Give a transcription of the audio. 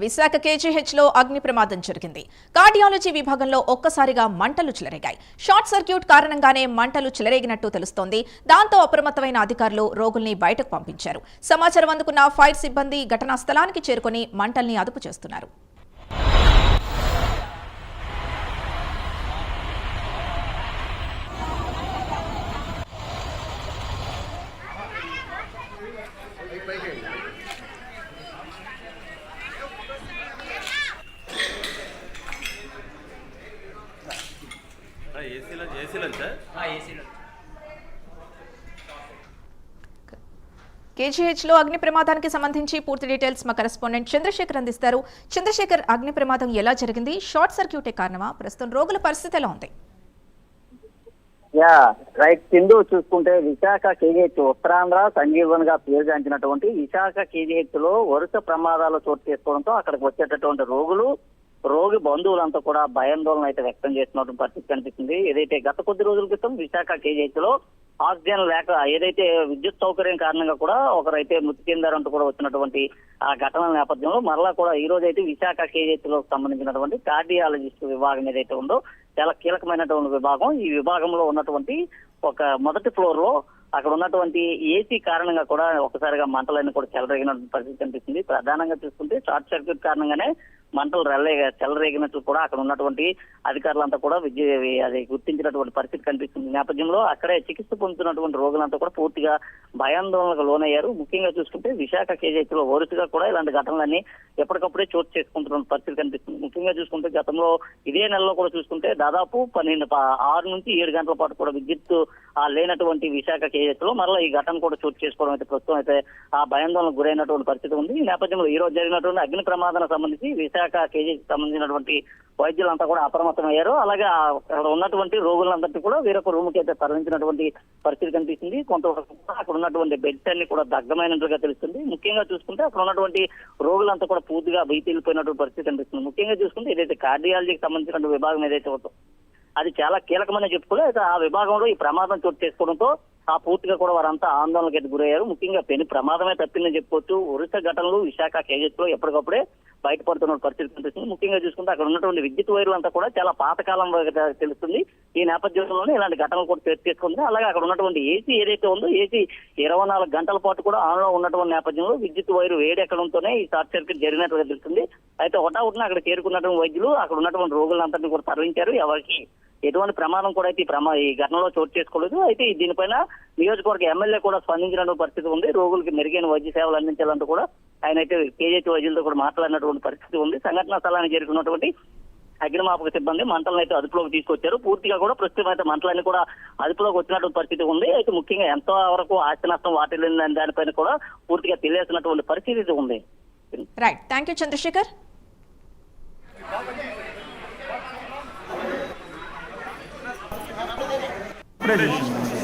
Visakha KGH లో అగ్ని ప్రమాదం జరిగింది. కార్డియాలజీ విభాగంలో ఒక్కసారిగా మంటలు చెలరేగాయి. షార్ట్ సర్క్యూట్ కారణంగానే మంటలు చెలరేగినట్టు తెలుస్తోంది. దాంతో అప్రమత్తమైన అధికారులు రోగుల్ని బయటకు పంపించారు. సమాచారం అందుకున్న ఫైర్ సిబ్బంది ఘటనా స్థలానికి చేరుకుని మంటల్ని అదుపు చేస్తున్నారు. కేజీహెచ్ లో అగ్ని ప్రమాదానికి సంబంధించి పూర్తి డీటెయిల్స్ మా కరెస్పాండెంట్ చంద్రశేఖర్ అందిస్తారు. చంద్రశేఖర్, అగ్ని ప్రమాదం ఎలా జరిగింది? షార్ట్ సర్క్యూటే కారణమా? ప్రస్తుతం రోగుల పరిస్థితి ఎలా ఉంది? సింధు చూసుకుంటే విశాఖ కేజీహెచ్ ఉత్తరాంధ్ర సంజీవన్ గా పేరుగాంచినటువంటి విశాఖ కేజీహెచ్ లో వరుస ప్రమాదాలు చోటు చేసుకోవడంతో అక్కడికి వచ్చేటటువంటి రోగి బంధువులంతా కూడా భయాందోళన అయితే వ్యక్తం చేస్తున్నటువంటి పరిస్థితి కనిపిస్తుంది. ఏదైతే గత కొద్ది రోజుల క్రితం విశాఖ కేజీహెచ్ లో ఆక్సిజన్ లేక ఏదైతే విద్యుత్ సౌకర్యం కారణంగా కూడా ఒకరైతే మృతి చెందారంటూ కూడా వచ్చినటువంటి ఆ ఘటనల నేపథ్యంలో మరలా కూడా ఈ రోజు అయితే విశాఖ కేజీహెచ్ లో సంబంధించినటువంటి కార్డియాలజిస్ట్ విభాగం ఏదైతే ఉందో చాలా కీలకమైనటువంటి విభాగం. ఈ విభాగంలో ఉన్నటువంటి ఒక మొదటి ఫ్లోర్ లో అక్కడ ఉన్నటువంటి ఏసీ కారణంగా కూడా ఒకసారిగా మంటలన్నీ కూడా చెలరేగిన పరిస్థితి కనిపిస్తుంది. ప్రధానంగా చూసుకుంటే షార్ట్ సర్క్యూట్ కారణంగానే మంటలు చెలరేగినట్లు కూడా అక్కడ ఉన్నటువంటి అధికారులంతా కూడా అది గుర్తించినటువంటి పరిస్థితి కనిపిస్తుంది. నేపథ్యంలో అక్కడే చికిత్స పొందుతున్నటువంటి రోగులంతా కూడా పూర్తిగా భయాందోళనకు లోనయ్యారు. ముఖ్యంగా చూసుకుంటే విశాఖ కేజీహెచ్ లో వరుసగా కూడా ఇలాంటి ఘటనలన్నీ ఎప్పటికప్పుడే చోటు చేసుకుంటున్న పరిస్థితి కనిపిస్తుంది. ముఖ్యంగా చూసుకుంటే గతంలో ఇదే నెలలో కూడా చూసుకుంటే దాదాపు 6 నుంచి 7 గంటల పాటు కూడా విద్యుత్ లేనటువంటి విశాఖ కేజీహెచ్ లో మరలా ఈ ఘటన కూడా చోటు చేసుకోవడం అయితే ప్రస్తుతం అయితే ఆ భయాందోళనకు గురైనటువంటి పరిస్థితి ఉంది. ఈ నేపథ్యంలో ఈ రోజు జరిగినటువంటి అగ్ని ప్రమాదానికి సంబంధించి విశాఖ కేజీహెచ్ సంబంధించినటువంటి వైద్యులంతా కూడా అప్రమత్తమయ్యారు. అలాగే అక్కడ ఉన్నటువంటి రోగులందరినీ కూడా వేరొక రూమ్ కి అయితే తరలించినటువంటి పరిస్థితి కనిపిస్తుంది. కొంతవరకు అక్కడ ఉన్నటువంటి బెడ్స్ అన్ని కూడా దగ్ధమైనట్లుగా తెలుస్తుంది. ముఖ్యంగా చూసుకుంటే అక్కడ ఉన్నటువంటి రోగులంతా కూడా పూర్తిగా భీతిల్లిపోయినటువంటి పరిస్థితి కనిపిస్తుంది. ముఖ్యంగా చూసుకుంటే ఏదైతే కార్డియాలజీకి సంబంధించినటువంటి విభాగం ఏదైతే ఉందో అది చాలా కీలకమని చెప్పుకోలే. అయితే ఆ విభాగంలో ఈ ప్రమాదం చోటు చేసుకోవడంతో పూర్తిగా కూడా వారంతా ఆందోళనకి అయితే గురయ్యారు. ముఖ్యంగా పెను ప్రమాదమే తప్పిందని చెప్పుకోవచ్చు. వరుస ఘటనలు విశాఖ కేజీహెచ్ లో ఎప్పటికప్పుడే బయటపడుతున్న పరిస్థితి కనిపిస్తుంది. ముఖ్యంగా చూసుకుంటే అక్కడ ఉన్నటువంటి విద్యుత్ వైర్లంతా కూడా చాలా పాతకాలం తెలుస్తుంది. ఈ నేపథ్యంలోనే ఇలాంటి ఘటనలు కూడా చోటు చేసుకుంది. అలాగే అక్కడ ఉన్నటువంటి ఏసీ ఏదైతే ఉందో ఏసీ 24 గంటల పాటు కూడా ఆన్ లో ఉన్నటువంటి నేపథ్యంలో విద్యుత్ వైరు వేడెక్కడంతోనే ఈ షార్ట్ సర్క్యూట్ జరిగినట్టుగా తెలుస్తుంది. అయితే హుటాహుటిన అక్కడ చేరుకున్నటువంటి వైద్యులు అక్కడ ఉన్నటువంటి రోగులందరినీ కూడా తరలించారు. ఎవరికి ఎటువంటి ప్రమాదం కూడా అయితే ఈ ఘటనలో చోటు చేసుకోలేదు. అయితే దీనిపైన నియోజకవర్గ ఎమ్మెల్యే కూడా స్పందించినటువంటి పరిస్థితి ఉంది. రోగులకి మెరుగైన వైద్య సేవలు అందించాలంటూ కూడా ఆయన అయితే కేజీహెచ్ వైద్యులతో కూడా మాట్లాడినటువంటి పరిస్థితి ఉంది. సంఘటనా స్థలానికి చేరుకున్నటువంటి అగ్నిమాపక సిబ్బంది మంటలను అయితే అదుపులోకి తీసుకొచ్చారు. పూర్తిగా కూడా ప్రస్తుతం అయితే మంటలన్నీ కూడా అదుపులోకి వచ్చినటువంటి పరిస్థితి ఉంది. అయితే ముఖ్యంగా ఎంత వరకు ఆస్తి నష్టం వాటిల్లిందని దానిపైన కూడా పూర్తిగా తెలియాల్సినటువంటి పరిస్థితి ఉంది. Right, thank you Chandrashekhar. Presente.